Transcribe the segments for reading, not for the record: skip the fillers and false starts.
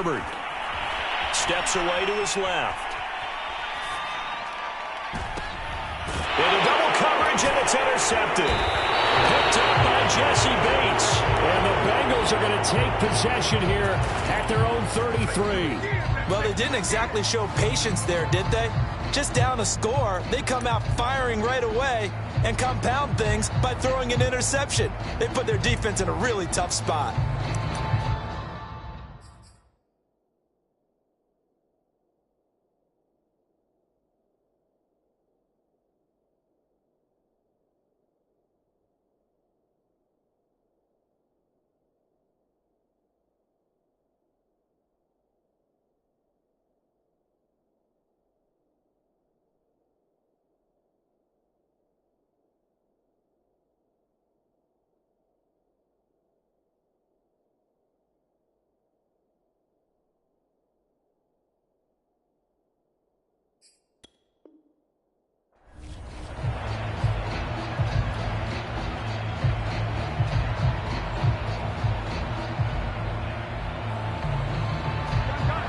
Herbert. Steps away to his left. Into double coverage, and it's intercepted. Picked up by Jesse Bates. And the Bengals are going to take possession here at their own 33. Well, they didn't exactly show patience there, did they? Just down a score, they come out firing right away and compound things by throwing an interception. They put their defense in a really tough spot.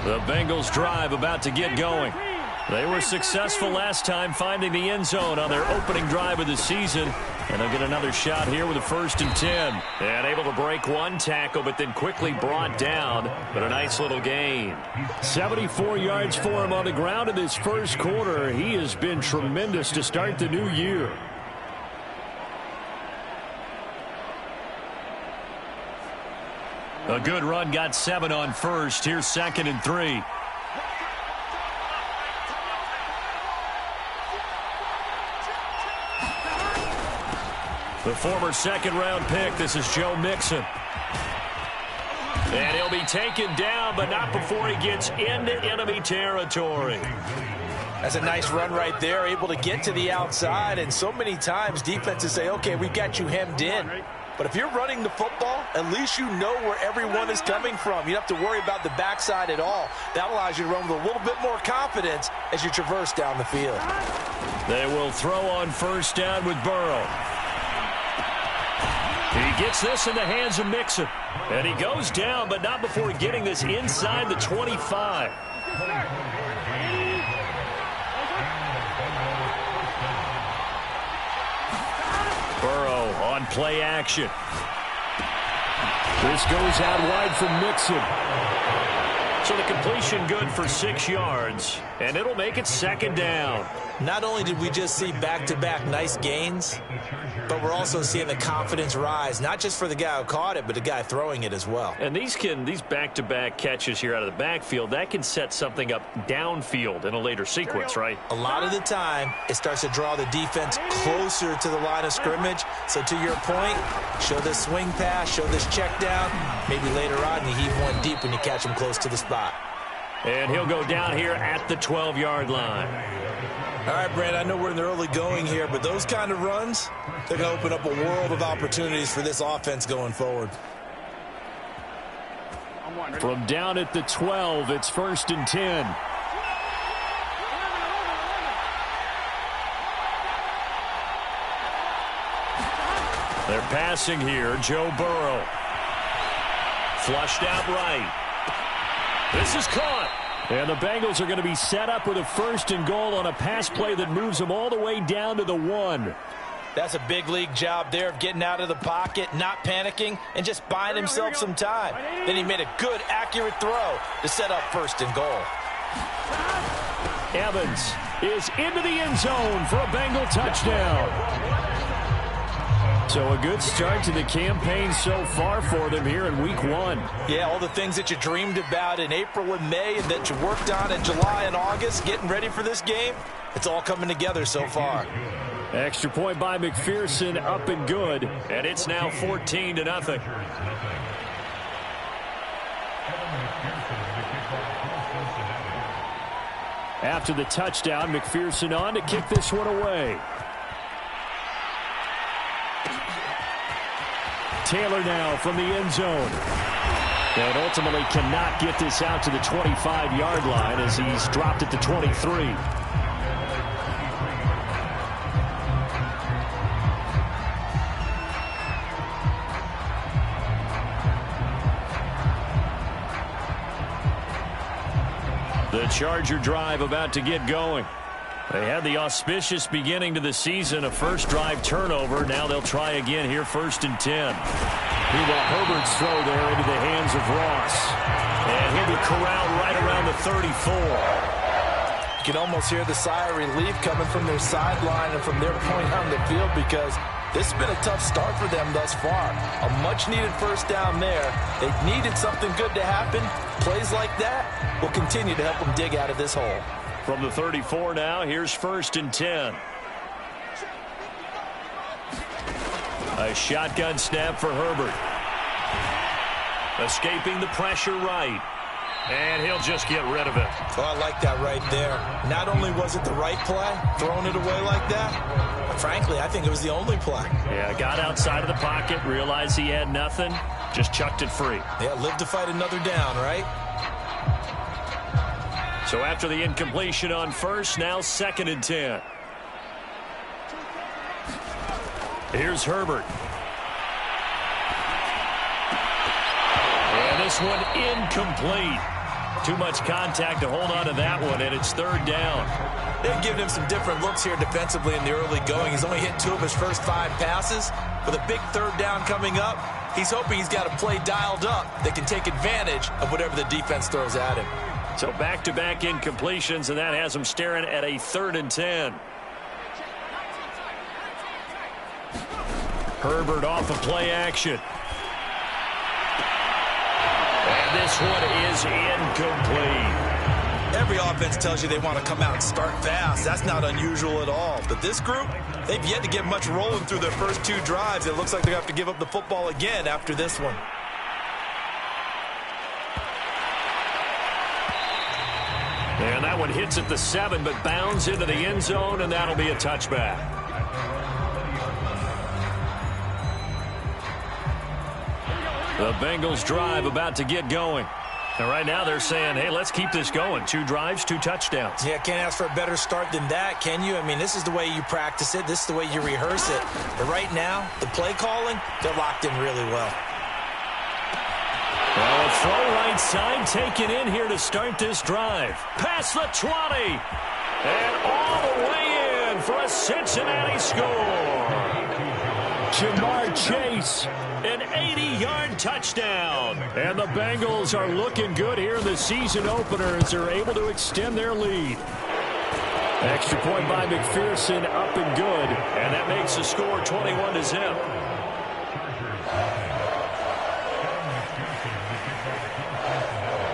The Bengals drive about to get going. They were successful last time finding the end zone on their opening drive of the season. And they'll get another shot here with a 1st and 10. And able to break one tackle, but then quickly brought down. But a nice little gain. 74 yards for him on the ground in this first quarter. He has been tremendous to start the new year. A good run got 7 on first. Here's 2nd and 3. The former 2nd-round pick. This is Joe Mixon. And he'll be taken down, but not before he gets into enemy territory. That's a nice run right there, able to get to the outside. And so many times defenses say, okay, we've got you hemmed in. But if you're running the football, at least you know where everyone is coming from. You don't have to worry about the backside at all. That allows you to run with a little bit more confidence as you traverse down the field. They will throw on 1st down with Burrow. He gets this in the hands of Mixon. And he goes down, but not before getting this inside the 25. Burrow on play action. This goes out wide for Mixon. So the completion good for 6 yards, and it'll make it 2nd down. Not only did we just see back-to-back nice gains, but we're also seeing the confidence rise, not just for the guy who caught it, but the guy throwing it as well. And these back-to-back catches here out of the backfield, that can set something up downfield in a later sequence, right? A lot of the time, it starts to draw the defense closer to the line of scrimmage. So to your point, show this swing pass, show this check down. Maybe later on you heave one deep when you catch him close to the spot. And he'll go down here at the 12-yard line. All right, Brand, I know we're in the early going here, but those kind of runs, they're going to open up a world of opportunities for this offense going forward. From down at the 12, it's 1st and 10. They're passing here. Joe Burrow. Flushed out right. This is caught. And the Bengals are going to be set up with a 1st and goal on a pass play that moves them all the way down to the 1. That's a big league job there of getting out of the pocket, not panicking, and just buying himself some time. Then he made a good, accurate throw to set up 1st and goal. Evans is into the end zone for a Bengal touchdown. So a good start to the campaign so far for them here in week 1. Yeah, all the things that you dreamed about in April and May and that you worked on in July and August, getting ready for this game, it's all coming together so far. Extra point by McPherson, up and good. And it's now 14-0. After the touchdown, McPherson on to kick this one away. Taylor now from the end zone. And ultimately cannot get this out to the 25-yard line as he's dropped at the 23. The Charger drive about to get going. They had the auspicious beginning to the season, a first drive turnover. Now they'll try again here, 1st and 10. Meanwhile, Herbert's throw there into the hands of Ross. And he'll be corralled right around the 34. You can almost hear the sigh of relief coming from their sideline and from their point on the field, because this has been a tough start for them thus far. A much-needed first down there. They needed something good to happen. Plays like that will continue to help them dig out of this hole. From the 34 now, here's 1st and 10. A shotgun snap for Herbert. Escaping the pressure right. And he'll just get rid of it. Oh, I like that right there. Not only was it the right play, throwing it away like that, but frankly, I think it was the only play. Yeah, got outside of the pocket, realized he had nothing, just chucked it free. Yeah, live to fight another down, right? So after the incompletion on first, now 2nd and 10. Here's Herbert. And this one incomplete. Too much contact to hold on to that one, and it's 3rd down. They've given him some different looks here defensively in the early going. He's only hit 2 of his first 5 passes. With a big 3rd down coming up, he's hoping he's got a play dialed up that can take advantage of whatever the defense throws at him. So back-to-back incompletions, and that has him staring at a 3rd and 10. Herbert off of play action. And this one is incomplete. Every offense tells you they want to come out and start fast. That's not unusual at all. But this group, they've yet to get much rolling through their first 2 drives. It looks like they have to give up the football again after this one. And that one hits at the 7, but bounds into the end zone, and that'll be a touchback. The Bengals drive about to get going. And right now they're saying, hey, let's keep this going. 2 drives, 2 touchdowns. Yeah, can't ask for a better start than that, can you? I mean, this is the way you practice it. This is the way you rehearse it. But right now, the play calling, they're locked in really well. Well, a throw right side taken in here to start this drive. Past the 20. And all the way in for a Cincinnati score. Jamar Chase. An 80-yard touchdown. And the Bengals are looking good here in the season opener as they're able to extend their lead. Extra point by McPherson, up and good. And that makes the score 21-0.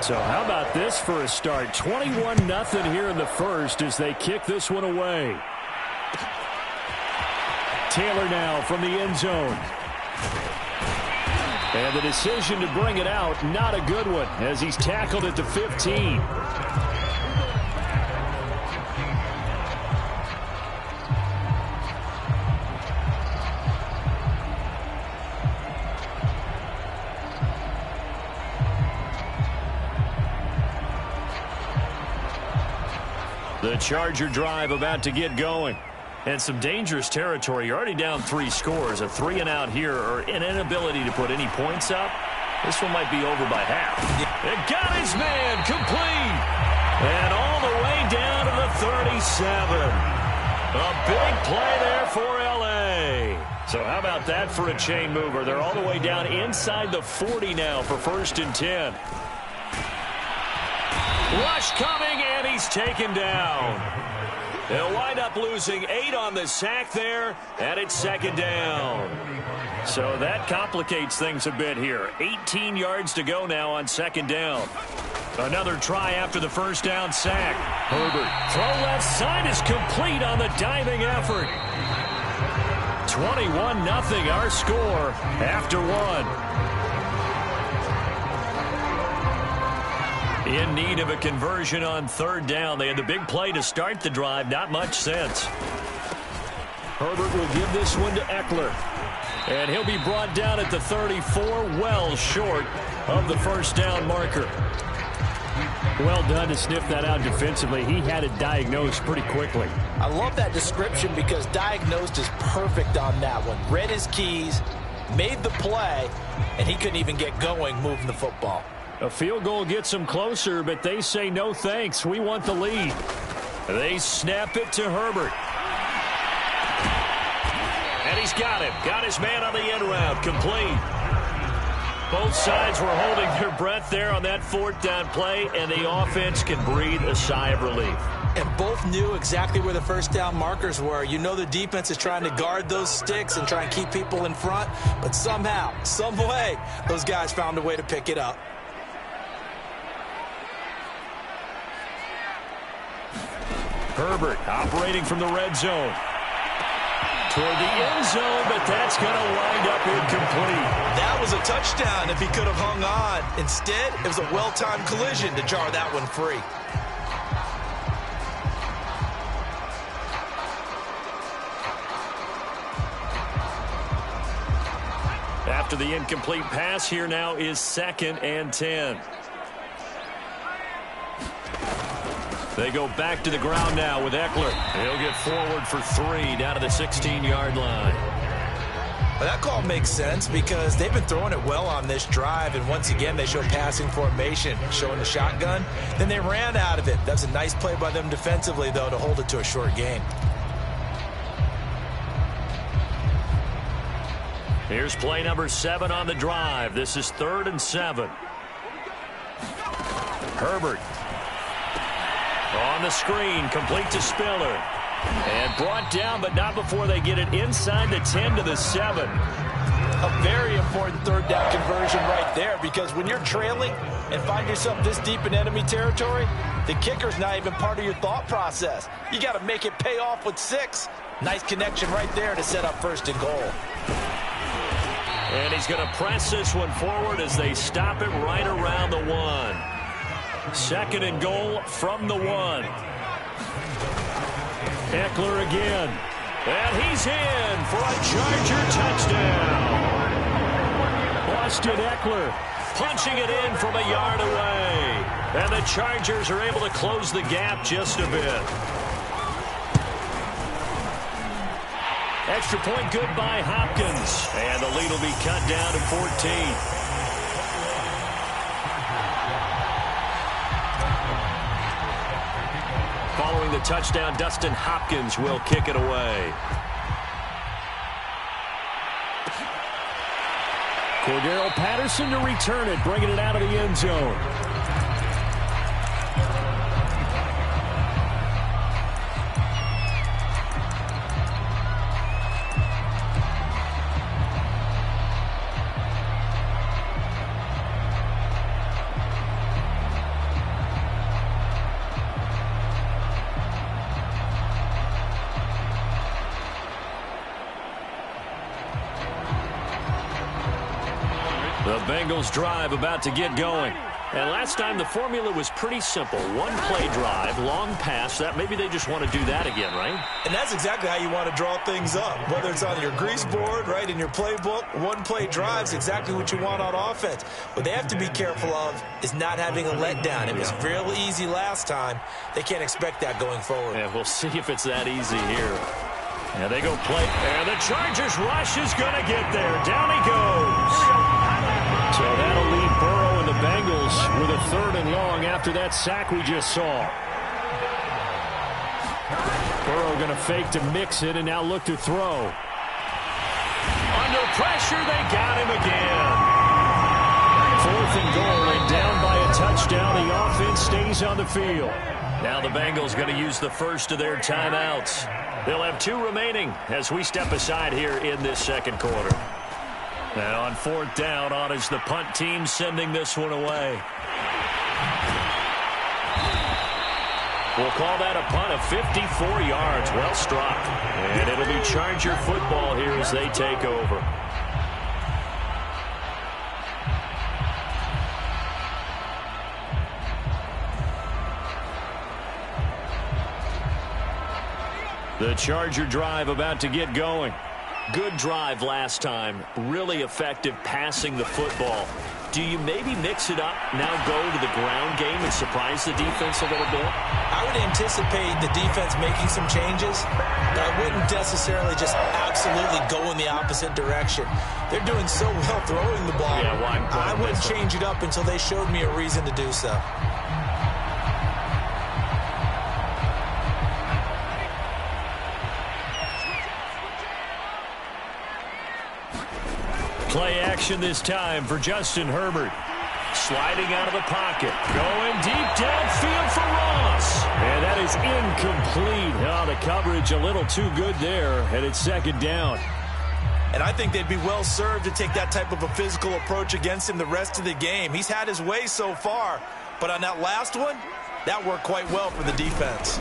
So how about this for a start? 21-0 here in the first as they kick this one away. Taylor now from the end zone. And the decision to bring it out, not a good one, as he's tackled at the 15. The Charger drive about to get going. And some dangerous territory. You're already down 3 scores. A 3-and-out here, or an inability to put any points up. This one might be over by half. It got his man complete. And all the way down to the 37. A big play there for L.A. So how about that for a chain mover? They're all the way down inside the 40 now for 1st and 10. Rush coming, and he's taken down. They'll wind up losing 8 on the sack there, and it's 2nd down. So that complicates things a bit here. 18 yards to go now on 2nd down. Another try after the first down sack. Herbert, throw left side is complete on the diving effort. 21-0 our score after 1. In need of a conversion on 3rd down. They had the big play to start the drive. Not much sense. Herbert will give this one to Eckler. And he'll be brought down at the 34, well short of the first down marker. Well done to sniff that out defensively. He had it diagnosed pretty quickly. I love that description because diagnosed is perfect on that one. Read his keys, made the play, and he couldn't even get going moving the football. A field goal gets them closer, but they say no thanks. We want the lead. They snap it to Herbert. And he's got him. Got his man on the end route. Complete. Both sides were holding their breath there on that fourth down play, and the offense can breathe a sigh of relief. And both knew exactly where the first down markers were. You know the defense is trying to guard those sticks and try and keep people in front, but somehow, some way, those guys found a way to pick it up. Herbert operating from the red zone. Toward the end zone, but that's going to wind up incomplete. That was a touchdown if he could have hung on. Instead, it was a well-timed collision to jar that one free. After the incomplete pass, here now is 2nd and 10. They go back to the ground now with Eckler. He'll get forward for 3 down to the 16-yard line. Well, that call makes sense because they've been throwing it well on this drive, and once again they show passing formation, showing the shotgun. Then they ran out of it. That's a nice play by them defensively, though, to hold it to a short gain. Here's play number 7 on the drive. This is 3rd and 7. Herbert on the screen, complete to Spiller. And brought down, but not before they get it inside the 10 to the 7. A very important third down conversion right there, because when you're trailing and find yourself this deep in enemy territory, the kicker's not even part of your thought process. You got to make it pay off with 6. Nice connection right there to set up 1st and goal. And he's going to press this one forward as they stop it right around the 1. 2nd and goal from the 1. Eckler again. And he's in for a Charger touchdown. Austin Eckler punching it in from a yard away. And the Chargers are able to close the gap just a bit. Extra point good by Hopkins. And the lead will be cut down to 14. Following the touchdown, Dustin Hopkins will kick it away. Cordero Patterson to return it, bringing it out of the end zone. The Bengals drive about to get going. And last time the formula was pretty simple. One play drive, long pass. That maybe they just want to do that again, right? And that's exactly how you want to draw things up. Whether it's on your grease board, right, in your playbook, one play drive is exactly what you want on offense. What they have to be careful of is not having a letdown. It was real easy last time. They can't expect that going forward. And we'll see if it's that easy here. And they go play. And the Chargers rush is going to get there. Down he goes. So that'll leave Burrow and the Bengals with a 3rd and long after that sack we just saw. Burrow going to fake to mix it and now look to throw. Under pressure, they got him again. 4th and goal and down by a touchdown. The offense stays on the field. Now the Bengals going to use the first of their timeouts. They'll have 2 remaining as we step aside here in this second quarter. And on 4th down, on is the punt team sending this one away. We'll call that a punt of 54 yards. Well struck. And it'll be Charger football here as they take over. The Charger drive about to get going. Good drive last time. Really effective passing the football. do you maybe mix it up, now go to the ground game and surprise the defense a little bit? I would anticipate the defense making some changes, but I wouldn't necessarily just absolutely go in the opposite direction. They're doing so well throwing the ball. Yeah, I wouldn't change it up until they showed me a reason to do so. Play action this time for Justin Herbert. Sliding out of the pocket. Going deep downfield for Ross. And that is incomplete. Oh, the coverage a little too good there, and it's second down. And I think they'd be well served to take that type of a physical approach against him the rest of the game. He's had his way so far, but on that last one, that worked quite well for the defense.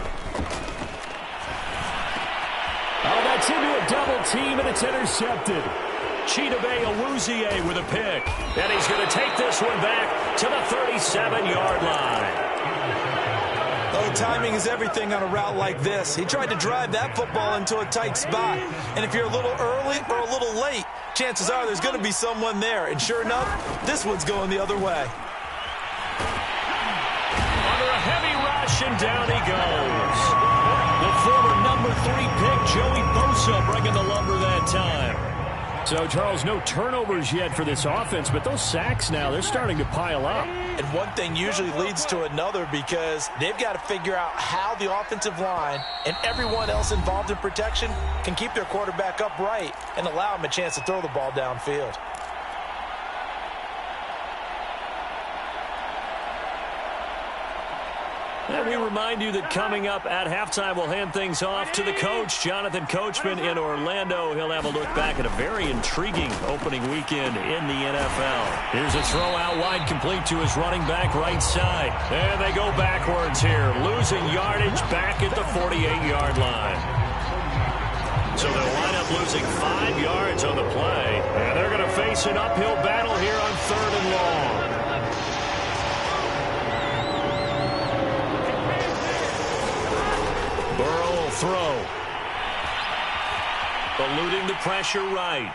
Oh, that's into a double team, and it's intercepted. Chidobe Awuzie with a pick. And he's going to take this one back to the 37-yard line. Oh, timing is everything on a route like this. He tried to drive that football into a tight spot. And if you're a little early or a little late, chances are there's going to be someone there. And sure enough, this one's going the other way. Under a heavy rush, and down he goes. The former number 3 pick, Joey Bosa, bringing the lumber that time. So, Charles, no turnovers yet for this offense, but those sacks now, they're starting to pile up. And one thing usually leads to another because they've got to figure out how the offensive line and everyone else involved in protection can keep their quarterback upright and allow him a chance to throw the ball downfield. And we remind you that coming up at halftime, we'll hand things off to the coach, Jonathan Coachman in Orlando. He'll have a look back at a very intriguing opening weekend in the NFL. Here's a throw out wide, complete to his running back right side. And they go backwards here, losing yardage back at the 48-yard line. So they'll wind up losing 5 yards on the play. And they're going to face an uphill battle here on 3rd and long. Burrow will throw. Eluding the pressure right.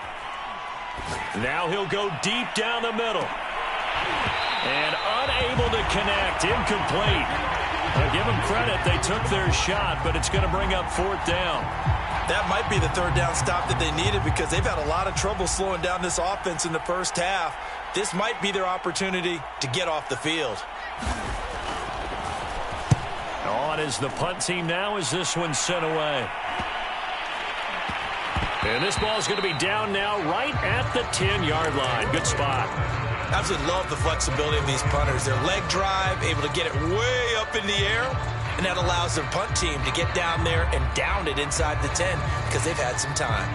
Now he'll go deep down the middle. And unable to connect. Incomplete. Now give them credit. They took their shot, but it's going to bring up 4th down. That might be the 3rd down stop that they needed because they've had a lot of trouble slowing down this offense in the first half. This might be their opportunity to get off the field. On is the punt team now as this one's sent away. And this ball's going to be down now right at the 10-yard line. Good spot. Absolutely love the flexibility of these punters. Their leg drive, able to get it way up in the air, and that allows their punt team to get down there and down it inside the 10 because they've had some time.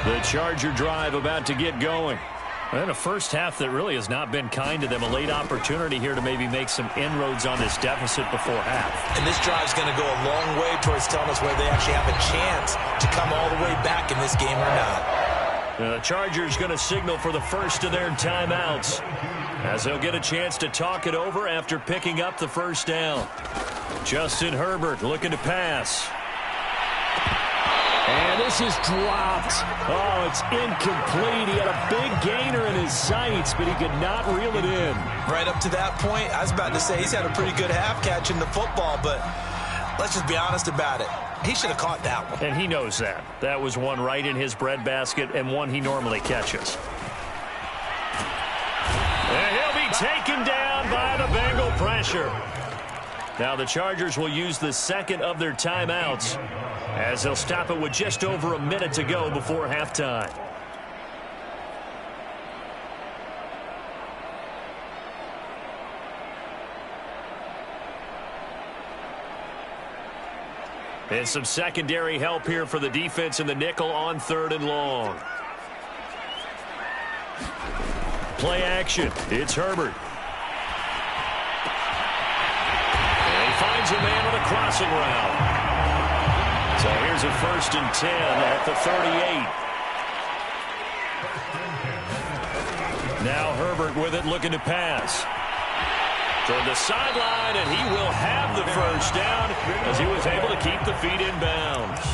The Charger drive about to get going. And a first half that really has not been kind to them. A late opportunity here to maybe make some inroads on this deficit before half. And this drive's going to go a long way towards telling us whether they actually have a chance to come all the way back in this game or not. The Chargers going to signal for the first of their timeouts as they'll get a chance to talk it over after picking up the first down. Justin Herbert looking to pass. And this is dropped. Oh, it's incomplete. He had a big gainer in his sights, but he could not reel it in. Right up to that point, I was about to say he's had a pretty good half catching the football, but let's just be honest about it. He should have caught that one. And he knows that. That was one right in his breadbasket and one he normally catches. And he'll be taken down by the Bengal pressure. Now the Chargers will use the second of their timeouts as they'll stop it with just over a minute to go before halftime. And some secondary help here for the defense in the nickel on 3rd and long. Play action. It's Herbert. And he finds a man on a crossing route. So here's a 1st and 10 at the 38. Now Herbert with it, looking to pass. Toward the sideline, and he will have the first down as he was able to keep the feet in bounds.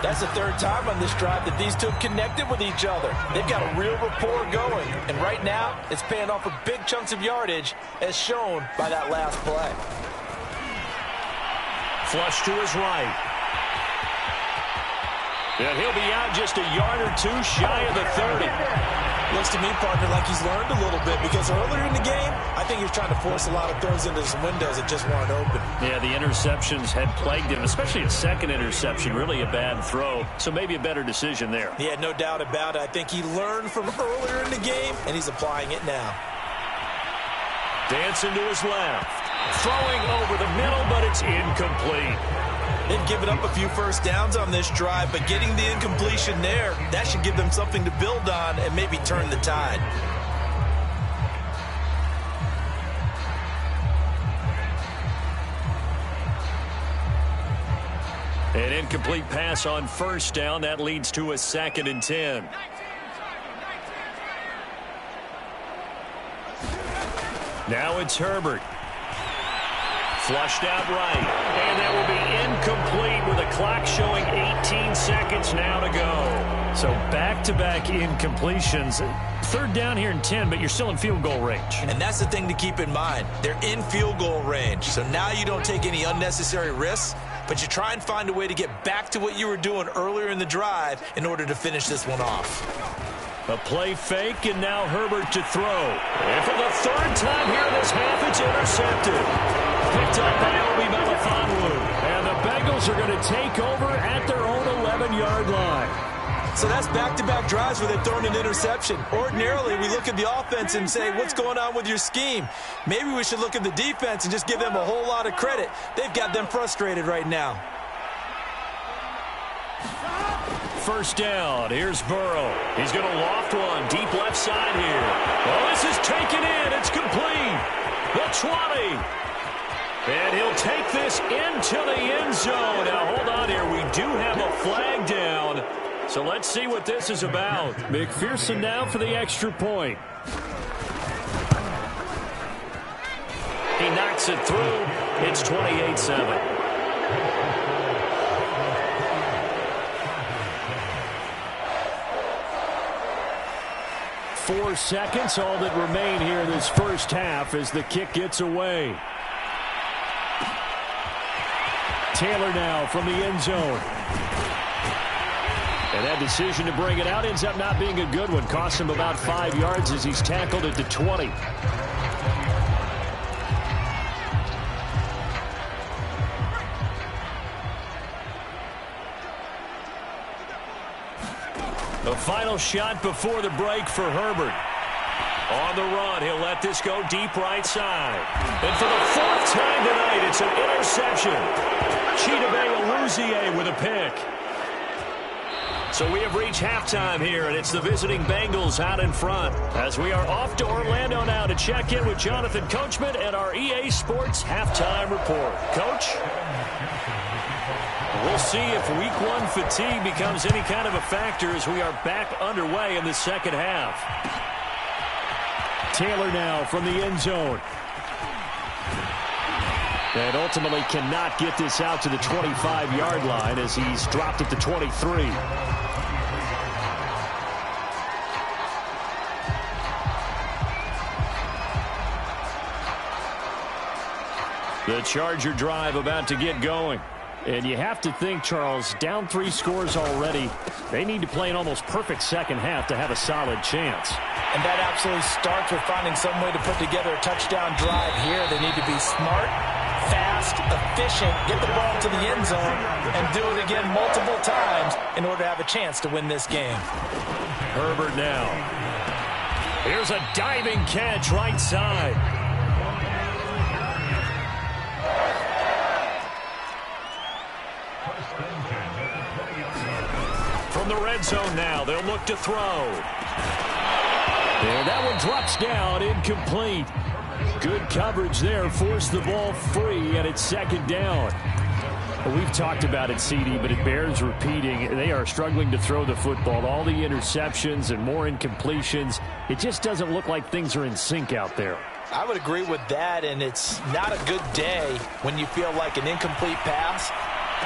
That's the third time on this drive that these two have connected with each other. They've got a real rapport going. And right now, it's paying off with big chunks of yardage, as shown by that last play. Flush to his right. And he'll be out just a yard or two shy of the 30. Looks to me, partner, like he's learned a little bit, because earlier in the game, I think he was trying to force a lot of throws into some windows that just weren't open. Yeah, the interceptions had plagued him, especially a second interception, really a bad throw. So maybe a better decision there. Yeah, no doubt about it. I think he learned from earlier in the game, and he's applying it now. Dancing to his left. Throwing over the middle, but it's incomplete. They've given up a few first downs on this drive, but getting the incompletion there, that should give them something to build on and maybe turn the tide. An incomplete pass on first down. That leads to a 2nd and 10. Now it's Herbert. Flushed out right. And that will be incomplete with a clock showing 18 seconds now to go. So back-to-back incompletions. Third down here in 10, but you're still in field goal range. And that's the thing to keep in mind. They're in field goal range. So now you don't take any unnecessary risks, but you try and find a way to get back to what you were doing earlier in the drive in order to finish this one off. A play fake, and now Herbert to throw. And for the third time here in this half, it's intercepted. Picked up by Obi Melifonwu. And the Bengals are going to take over at their own 11-yard line. So that's back-to-back drives where they've thrown an interception. Ordinarily, we look at the offense and say, what's going on with your scheme? Maybe we should look at the defense and just give them a whole lot of credit. They've got them frustrated right now. First down. Here's Burrow. He's going to loft one deep left side here. Oh, this is taken in. It's complete. The 20. And he'll take this into the end zone. Now, hold on here. We do have a flag down. So let's see what this is about. McPherson now for the extra point. He knocks it through. It's 28-7. 4 seconds, all that remain here in this first half as the kick gets away. Taylor now from the end zone. And that decision to bring it out ends up not being a good one. Costs him about 5 yards as he's tackled at the 20. The final shot before the break for Herbert. On the run, he'll let this go deep right side. And for the 4th time tonight, it's an interception. Chidobe Awuzie with a pick. So we have reached halftime here, and it's the visiting Bengals out in front. As we are off to Orlando now to check in with Jonathan Coachman and our EA Sports Halftime Report. Coach? We'll see if Week 1 fatigue becomes any kind of a factor as we are back underway in the second half. Taylor now from the end zone. And ultimately cannot get this out to the 25-yard line as he's dropped at the 23. The Charger drive about to get going. And you have to think, Charles, down 3 scores already. They need to play an almost perfect second half to have a solid chance. And that absolutely starts with finding some way to put together a touchdown drive here. They need to be smart, fast, efficient, get the ball to the end zone, and do it again multiple times in order to have a chance to win this game. Herbert now. Here's a diving catch right side. From the red zone now, they'll look to throw. And that one drops down, incomplete. Good coverage there, forced the ball free, and it's second down. Well, we've talked about it, CD, but it bears repeating. They are struggling to throw the football. All the interceptions and more incompletions. It just doesn't look like things are in sync out there. I would agree with that, and it's not a good day when you feel like an incomplete pass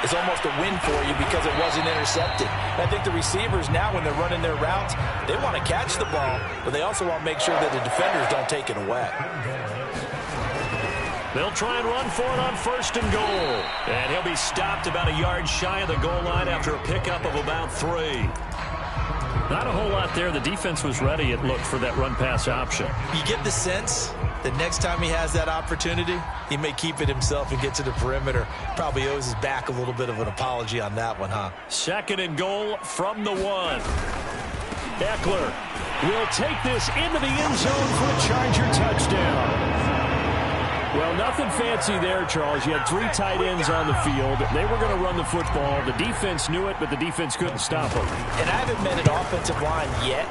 is almost a win for you because it wasn't intercepted. And I think the receivers now, when they're running their routes, they want to catch the ball, but they also want to make sure that the defenders don't take it away. They'll try and run for it on 1st and goal. And he'll be stopped about a yard shy of the goal line after a pickup of about 3. Not a whole lot there. The defense was ready, it looked, for that run-pass option. You get the sense that next time he has that opportunity, he may keep it himself and get to the perimeter. Probably owes his back a little bit of an apology on that one, huh? 2nd and goal from the 1. Eckler will take this into the end zone for a Charger touchdown. Well, nothing fancy there, Charles. You had 3 tight ends on the field. They were going to run the football. The defense knew it, but the defense couldn't stop them. And I haven't met an offensive line yet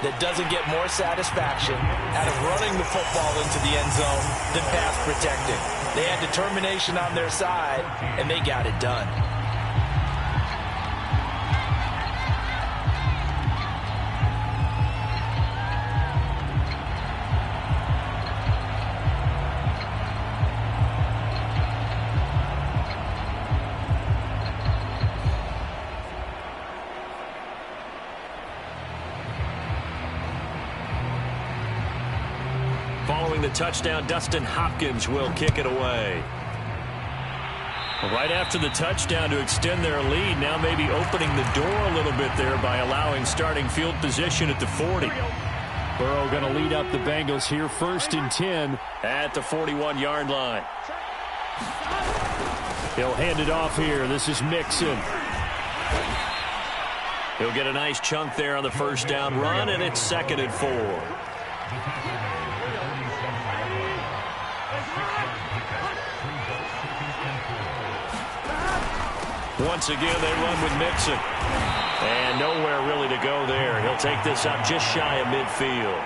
that doesn't get more satisfaction out of running the football into the end zone than pass protecting. They had determination on their side, and they got it done. Following the touchdown, Dustin Hopkins will kick it away. Right after the touchdown to extend their lead, now maybe opening the door a little bit there by allowing starting field position at the 40. Burrow going to lead up the Bengals here, 1st and 10 at the 41-yard line. He'll hand it off here. This is Mixon. He'll get a nice chunk there on the 1st down run, and it's 2nd and 4. Once again, they run with Mixon. And nowhere really to go there. He'll take this up just shy of midfield.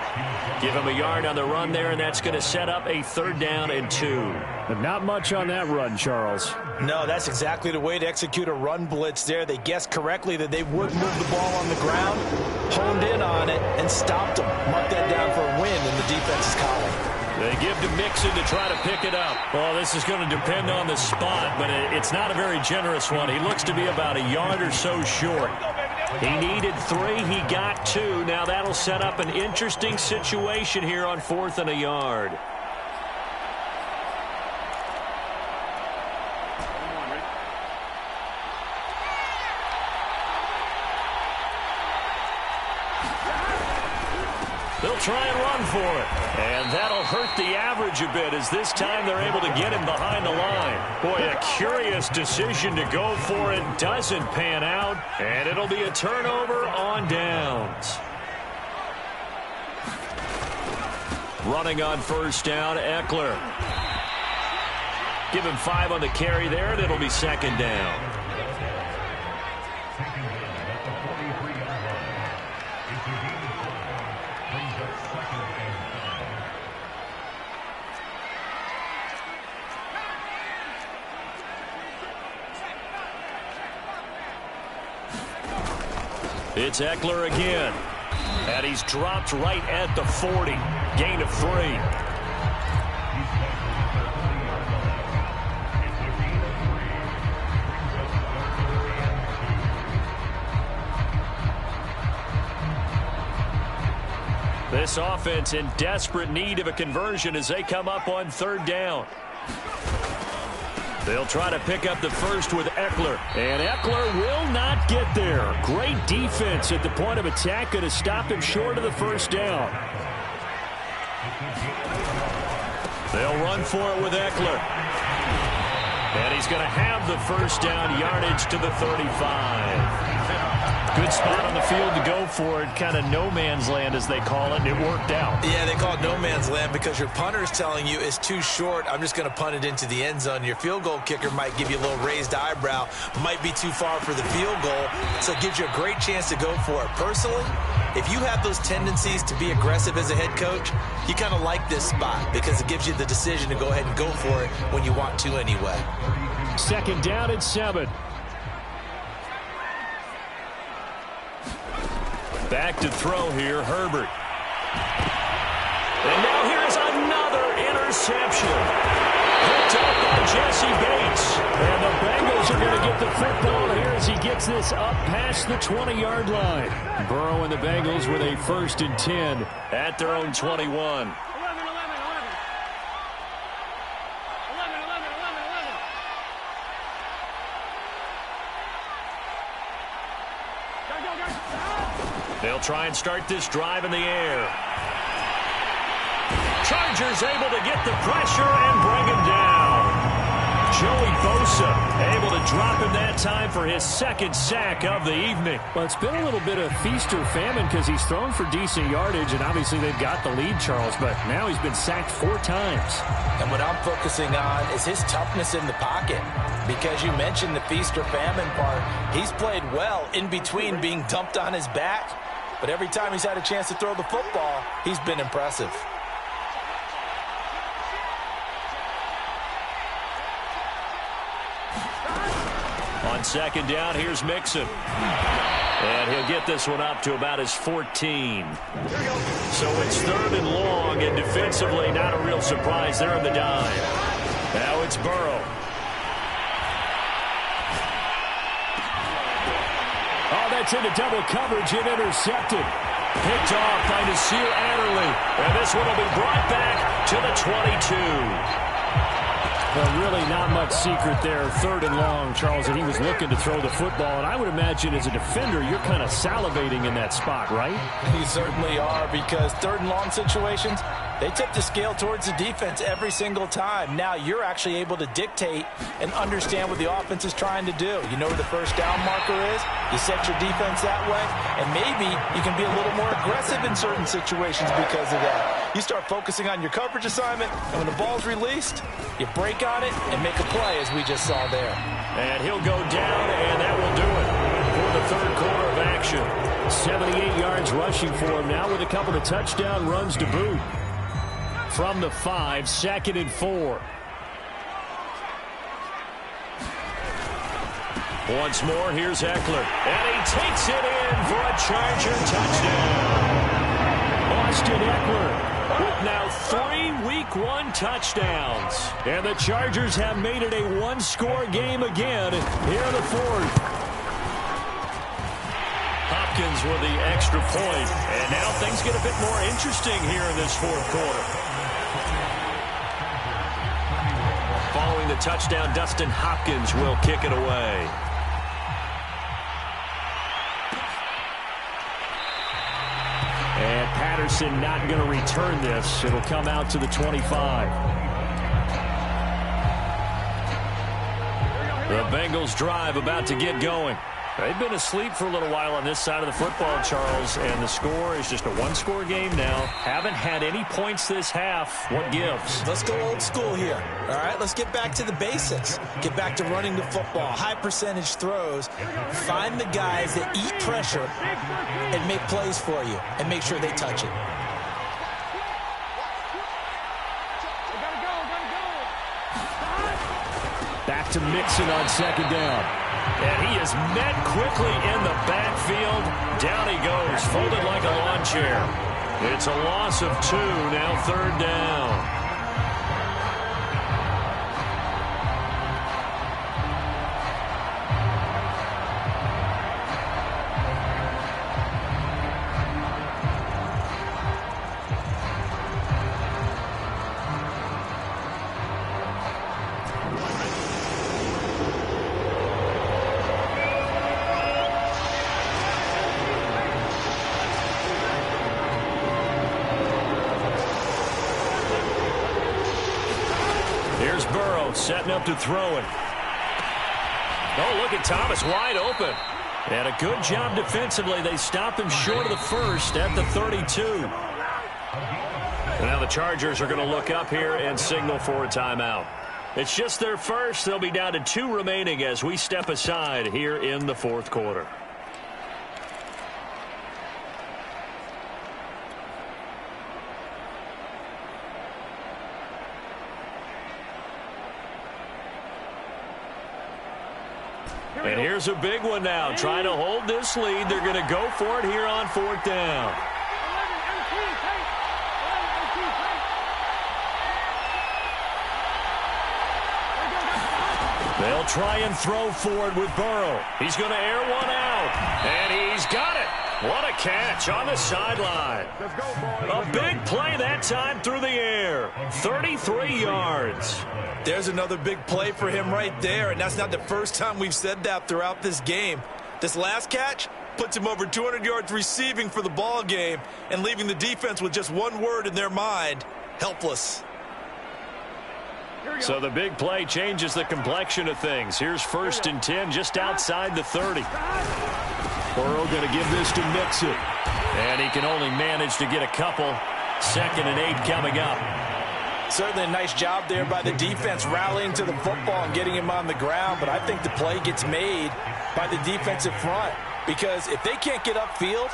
Give him a yard on the run there, and that's going to set up a 3rd down and 2. But not much on that run, Charles. No, that's exactly the way to execute a run blitz there. They guessed correctly that they would move the ball on the ground, honed in on it, and stopped them. Mark that down for a win in the defense's column. They give to Mixon to try to pick it up. Well, this is going to depend on the spot, but it's not a very generous one. He looks to be about a yard or so short. He needed 3. He got 2. Now that'll set up an interesting situation here on 4th and a yard. They'll try and run for it. And that'll hurt the average a bit as this time they're able to get him behind the line. Boy, a curious decision to go for it. Doesn't pan out. And it'll be a turnover on downs. Running on 1st down, Eckler. Give him 5 on the carry there, and it'll be 2nd down. It's Eckler again. And he's dropped right at the 40. Gain of 3. This offense in desperate need of a conversion as they come up on 3rd down. They'll try to pick up the 1st with Eckler. And Eckler will not get there. Great defense at the point of attack. Going to stop him short of the 1st down. They'll run for it with Eckler. And he's going to have the 1st down, yardage to the 35. Good spot on the field to go for it. Kind of no man's land, as they call it, and it worked out. Yeah, they call it no man's land because your punter is telling you it's too short. I'm just going to punt it into the end zone. Your field goal kicker might give you a little raised eyebrow. Might be too far for the field goal, so it gives you a great chance to go for it. Personally, if you have those tendencies to be aggressive as a head coach, you kind of like this spot because it gives you the decision to go ahead and go for it when you want to anyway. 2nd down and 7. Back to throw here, Herbert. And now here's another interception. Picked up by Jesse Bates. And the Bengals are going to get the football here as he gets this up past the 20-yard line. Burrow and the Bengals with a 1st and 10 at their own 21. They'll try and start this drive in the air. Chargers able to get the pressure and bring him down. Joey Bosa able to drop him that time for his 2nd sack of the evening. Well, it's been a little bit of feast or famine because he's thrown for decent yardage, and obviously they've got the lead, Charles, but now he's been sacked 4 times. And what I'm focusing on is his toughness in the pocket. Because you mentioned the feast or famine part, he's played well in between being dumped on his back. But every time he's had a chance to throw the football, he's been impressive. On 2nd down, here's Mixon. And he'll get this one up to about his 14. So it's 3rd and long, and defensively not a real surprise. They're in the dime. Now it's Burrow. Oh, that's into double coverage and intercepted. Picked off by Nasir Adderley. And this one will be brought back to the 22. Well, really not much secret there. 3rd and long, Charles, and he was looking to throw the football. And I would imagine as a defender, you're kind of salivating in that spot, right? You certainly are, because 3rd and long situations, they tip the scale towards the defense every single time. Now you're actually able to dictate and understand what the offense is trying to do. You know where the 1st down marker is. You set your defense that way, and maybe you can be a little more aggressive in certain situations because of that. You start focusing on your coverage assignment, and when the ball's released, you break on it and make a play, as we just saw there. And he'll go down, and that will do it for the 3rd quarter of action. 78 yards rushing for him now with a couple of touchdown runs to boot. From the 5, 2nd and 4. Once more, here's Eckler. And he takes it in for a Charger touchdown. Austin Eckler with now 3 Week 1 touchdowns. And the Chargers have made it a 1-score game again here in the 4th. Hopkins with the extra point. And now things get a bit more interesting here in this 4th quarter. Following the touchdown, Dustin Hopkins will kick it away. And Patterson not going to return this. It'll come out to the 25. The Bengals drive about to get going. They've been asleep for a little while on this side of the football, Charles, and the score is just a 1-score game now. Haven't had any points this half. What gives? Let's go old school here. All right, let's get back to the basics. Get back to running the football, high percentage throws. Find the guys that eat pressure and make plays for you and make sure they touch it. Back to Mixon on 2nd down. And he is met quickly in the backfield. Down he goes, folded like a lawn chair. It's a loss of 2, now 3rd down. Setting up to throw it. Oh, look at Thomas wide open. And a good job defensively. They stop him short of the 1st at the 32. And now the Chargers are going to look up here and signal for a timeout. It's just their 1st. They'll be down to 2 remaining as we step aside here in the 4th quarter. And here's a big one now. Trying to hold this lead. They're going to go for it here on 4th down. They'll try and throw for it with Burrow. He's going to air one out, and he's got it. What a catch on the sideline. A big play that time through the air. 33 yards. There's another big play for him right there, and that's not the first time we've said that throughout this game. This last catch puts him over 200 yards receiving for the ball game and leaving the defense with just one word in their mind: helpless. So the big play changes the complexion of things. Here's 1st and 10 just outside the 30. Burrow going to give this to Mixon. And he can only manage to get a couple. 2nd and 8 coming up. Certainly a nice job there by the defense rallying to the football and getting him on the ground, but I think the play gets made by the defensive front, because if they can't get upfield,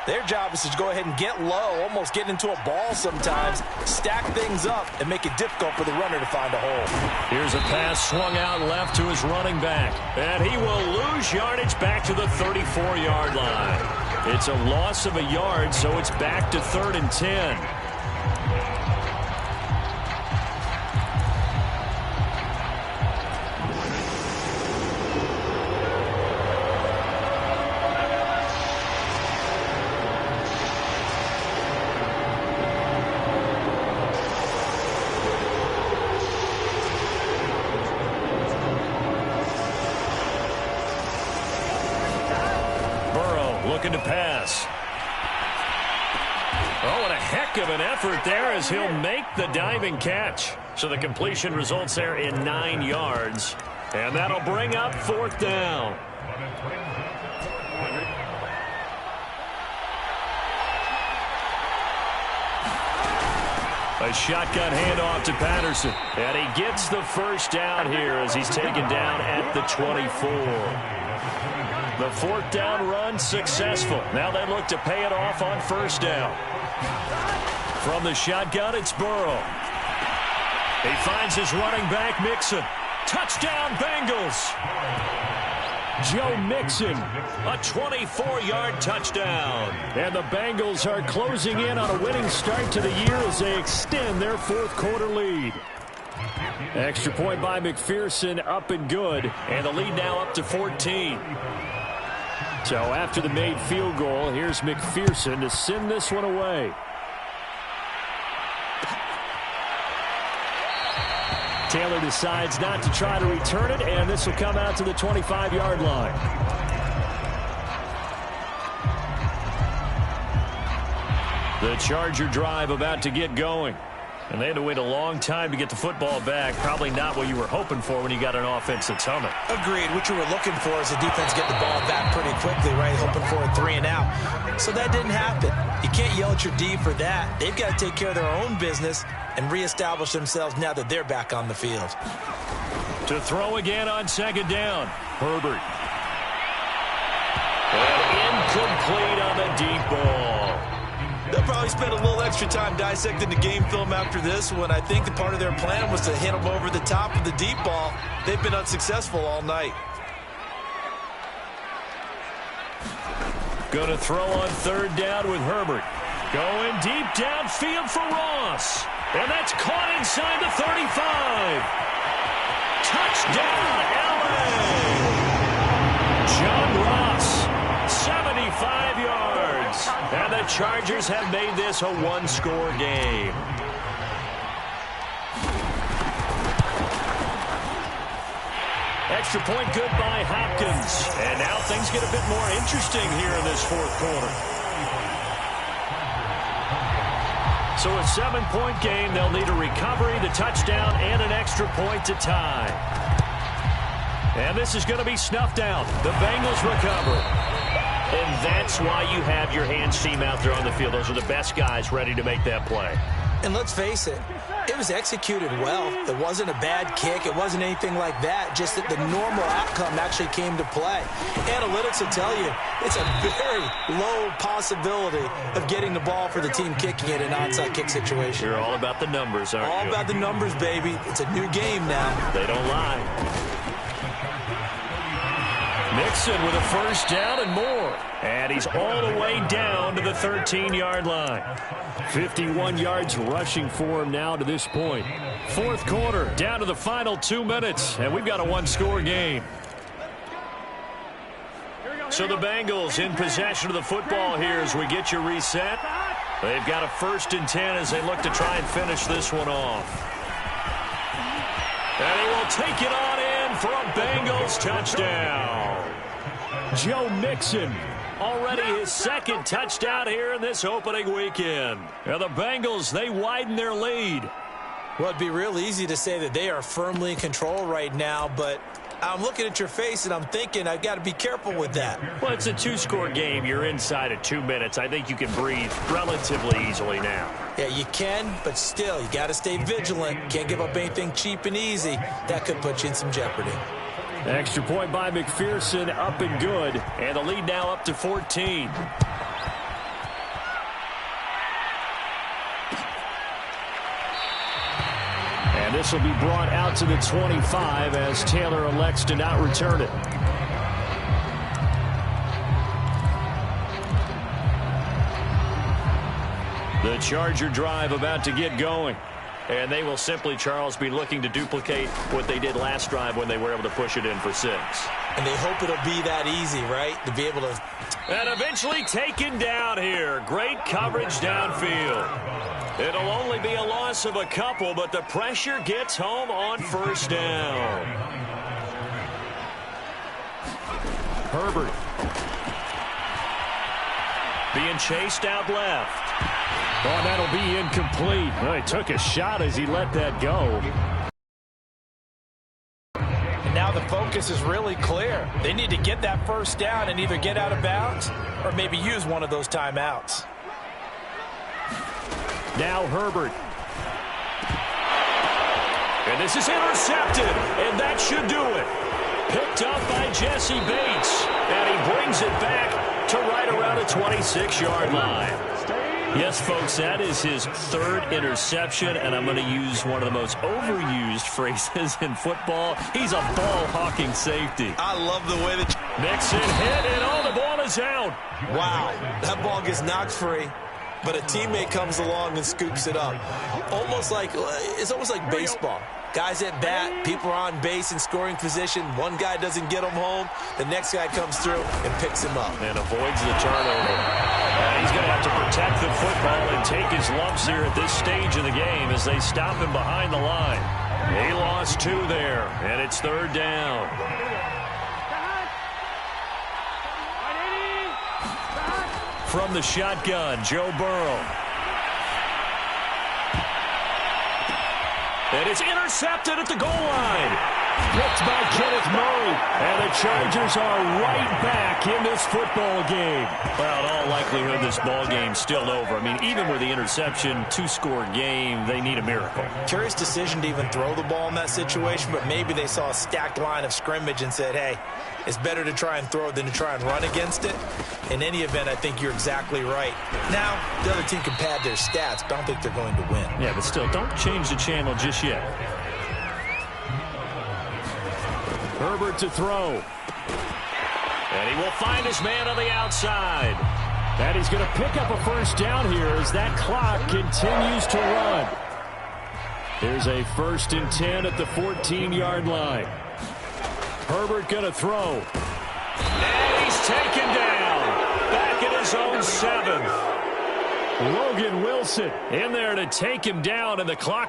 their job is to go ahead and get low, almost get into a ball sometimes, stack things up, and make it difficult for the runner to find a hole. Here's a pass swung out left to his running back, and he will lose yardage back to the 34-yard line. It's a loss of a yard, so it's back to 3rd and 10. Looking to pass. Oh, and a heck of an effort there as he'll make the diving catch. So the completion results there in 9 yards. And that'll bring up 4th down. A shotgun handoff to Patterson. And he gets the 1st down here as he's taken down at the 24. The 4th down run successful. Now they look to pay it off on 1st down. From the shotgun, it's Burrow. He finds his running back, Mixon. Touchdown, Bengals. Joe Mixon. A 24-yard touchdown. And the Bengals are closing in on a winning start to the year as they extend their 4th quarter lead. Extra point by McPherson, up and good. And the lead now up to 14. So after the made field goal, here's McPherson to send this one away. Taylor decides not to try to return it, and this will come out to the 25-yard line. The Charger drive about to get going. And they had to wait a long time to get the football back. Probably not what you were hoping for when you got an offense that's humming. Agreed. What you were looking for is the defense get the ball back pretty quickly, right? Hoping for a 3 and out. So that didn't happen. You can't yell at your D for that. They've got to take care of their own business and reestablish themselves now that they're back on the field. To throw again on 2nd down. Herbert. And incomplete on the deep ball. They'll probably spend a little extra time dissecting the game film after this one. I think the part of their plan was to hit them over the top of the deep ball. They've been unsuccessful all night. Going to throw on 3rd down with Herbert. Going deep downfield for Ross. And that's caught inside the 35. Touchdown, LA! John Ross, 75 yards. And the Chargers have made this a 1-score game. Extra point good by Hopkins. And now things get a bit more interesting here in this 4th quarter. So a 7-point game. They'll need a recovery, the touchdown, and an extra point to tie. And this is going to be snuffed out. The Bengals recover. And that's why you have your hands team out there on the field. Those are the best guys ready to make that play. And let's face it, it was executed well. It wasn't a bad kick. It wasn't anything like that. Just that the normal outcome actually came to play. Analytics will tell you it's a very low possibility of getting the ball for the team kicking it in an onside kick situation. You're all about the numbers, aren't you? All about the numbers, baby. It's a new game now. They don't lie. Mixon with a first down and more. And he's all the way down to the 13-yard line. 51 yards rushing for him now to this point. Fourth quarter, down to the final 2 minutes, and we've got a one-score game. So the Bengals in possession of the football here as we get you reset. They've got a 1st and 10 as they look to try and finish this one off. And he will take it on in for a Bengals touchdown. Joe Mixon. Already his 2nd touchdown here in this opening weekend. And the Bengals, they widen their lead. Well, it'd be real easy to say that they are firmly in control right now, but I'm looking at your face and I'm thinking I've got to be careful with that. Well, it's a 2-score game. You're inside of 2 minutes. I think you can breathe relatively easily now. Yeah, you can, but still, you got to stay vigilant. Can't give up anything cheap and easy. That could put you in some jeopardy. Extra point by McPherson, up and good. And the lead now up to 14. And this will be brought out to the 25 as Taylor elects to not return it. The Charger drive about to get going. And they will simply, Charles, be looking to duplicate what they did last drive when they were able to push it in for 6. And they hope it'll be that easy, right? To be able to... And eventually taken down here. Great coverage downfield. It'll only be a loss of a couple, but the pressure gets home on 1st down. Herbert. Being chased out left. Oh, that'll be incomplete. Well, he took a shot as he let that go. And now the focus is really clear. They need to get that 1st down and either get out of bounds or maybe use one of those timeouts. Now Herbert. And this is intercepted, and that should do it. Picked up by Jesse Bates, and he brings it back to right around the 26-yard line. Yes, folks, that is his 3rd interception, and I'm going to use one of the most overused phrases in football. He's a ball-hawking safety. I love the way that... Mixon hit, and all the ball is out. Wow, that ball gets knocked free, but a teammate comes along and scoops it up. It's almost like baseball. Guys at bat, people are on base in scoring position. One guy doesn't get him home. The next guy comes through and picks him up. And avoids the turnover. And he's going to have to protect the football and take his lumps here at this stage of the game as they stop him behind the line. He lost 2 there, and it's 3rd down. From the shotgun, Joe Burrow. And it's intercepted at the goal line. Picked by Kenneth Murray. And the Chargers are right back in this football game. Well, in all likelihood, this ball game's still over. I mean, even with the interception, 2-score game, they need a miracle. Curious decision to even throw the ball in that situation, but maybe they saw a stacked line of scrimmage and said, hey, it's better to try and throw than to try and run against it. In any event, I think you're exactly right. Now, the other team can pad their stats, but I don't think they're going to win. Yeah, but still, don't change the channel just yet. Herbert to throw. And he will find his man on the outside. And he's going to pick up a 1st down here as that clock continues to run. Here's a 1st and 10 at the 14-yard line. Herbert going to throw. And he's taken down. Back at his own 7. Logan Wilson in there to take him down, and the clock